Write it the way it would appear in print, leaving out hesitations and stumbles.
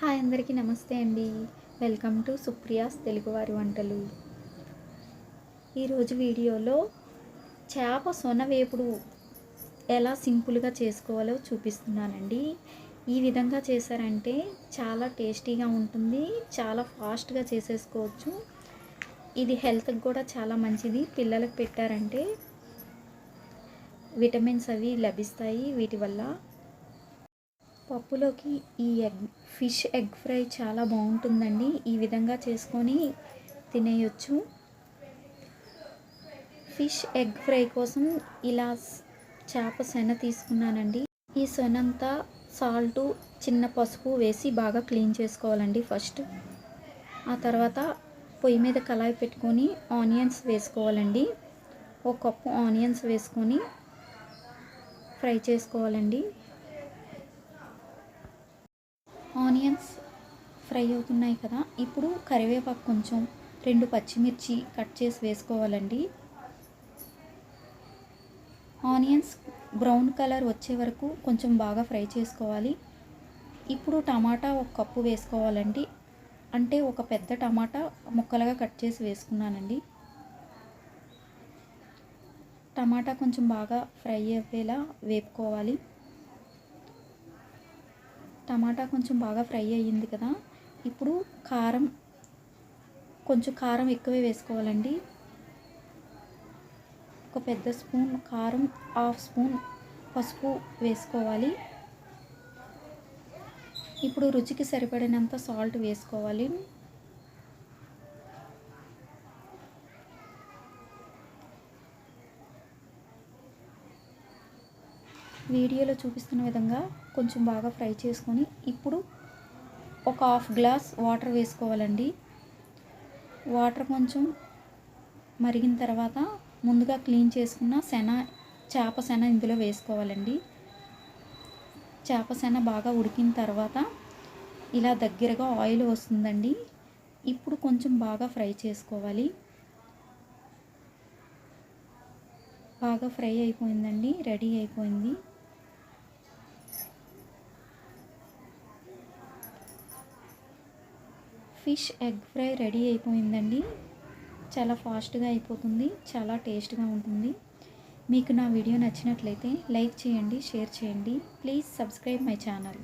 Hi అందరికీ నమస్తే అండి. వెల్కమ్ టు సుప్రియాస్ తెలుగువారి వంటలు. ఈరోజు వీడియోలో చేప సొన వేపుడు ఎలా సింపుల్గా చేసుకోవాలో చూపిస్తున్నానండి. ఈ విధంగా చేశారంటే చాలా టేస్టీగా ఉంటుంది, చాలా ఫాస్ట్గా చేసేసుకోవచ్చు. ఇది హెల్త్కి కూడా చాలా మంచిది. పిల్లలకు పెట్టారంటే విటమిన్స్ అవి లభిస్తాయి వీటి వల్ల. పప్పులోకి ఈ ఫిష్ ఎగ్ ఫ్రై చాలా బాగుంటుందండి. ఈ విధంగా చేసుకొని తినేయొచ్చు. ఫిష్ ఎగ్ ఫ్రై కోసం ఇలా చేప సొన తీసుకున్నానండి. ఈ సొనంతా సాల్టు, చిన్న పసుపు వేసి బాగా క్లీన్ చేసుకోవాలండి ఫస్ట్. ఆ తర్వాత పొయ్యి మీద కళాయి పెట్టుకొని ఆనియన్స్ వేసుకోవాలండి. ఒక కప్పు ఆనియన్స్ వేసుకొని ఫ్రై చేసుకోవాలండి. ఆనియన్స్ ఫ్రై అవుతున్నాయి కదా, ఇప్పుడు కరివేపాకు కొంచెం, 2 పచ్చిమిర్చి కట్ చేసి వేసుకోవాలండి. ఆనియన్స్ బ్రౌన్ కలర్ వచ్చే వరకు కొంచెం బాగా ఫ్రై చేసుకోవాలి. ఇప్పుడు టమాటా 1 కప్పు వేసుకోవాలండి. అంటే ఒక పెద్ద టమాటా ముక్కలుగా కట్ చేసి వేసుకున్నానండి. టమాటా కొంచెం బాగా ఫ్రై అయ్యేలా వేపుకోవాలి. టమాటా కొంచెం బాగా ఫ్రై అయ్యింది కదా, ఇప్పుడు కొంచెం కారం ఎక్కువే వేసుకోవాలండి. ఒక పెద్ద స్పూన్ కారం, 1/2 స్పూన్ పసుపు వేసుకోవాలి. ఇప్పుడు రుచికి సరిపడినంత సాల్ట్ వేసుకోవాలి. వీడియోలో చూపిస్తున్న విధంగా కొంచెం బాగా ఫ్రై చేసుకొని ఇప్పుడు ఒక 1/2 గ్లాస్ వాటర్ వేసుకోవాలండి. వాటర్ కొంచెం మరిగిన తర్వాత ముందుగా క్లీన్ చేసుకున్న చేప సొన ఇందులో వేసుకోవాలండి. చేప సొన బాగా ఉడికిన తర్వాత ఇలా దగ్గరగా ఆయిల్ వస్తుందండి. ఇప్పుడు కొంచెం బాగా ఫ్రై చేసుకోవాలి. బాగా ఫ్రై అయిపోయిందండి, రెడీ అయిపోయింది. ఫిష్ ఎగ్ ఫ్రై రెడీ అయిపోయిందండి. చాలా ఫాస్ట్గా అయిపోతుంది, చాలా టేస్ట్గా ఉంటుంది. మీకు నా వీడియో నచ్చినట్లయితే లైక్ చేయండి, షేర్ చేయండి. Please subscribe my channel.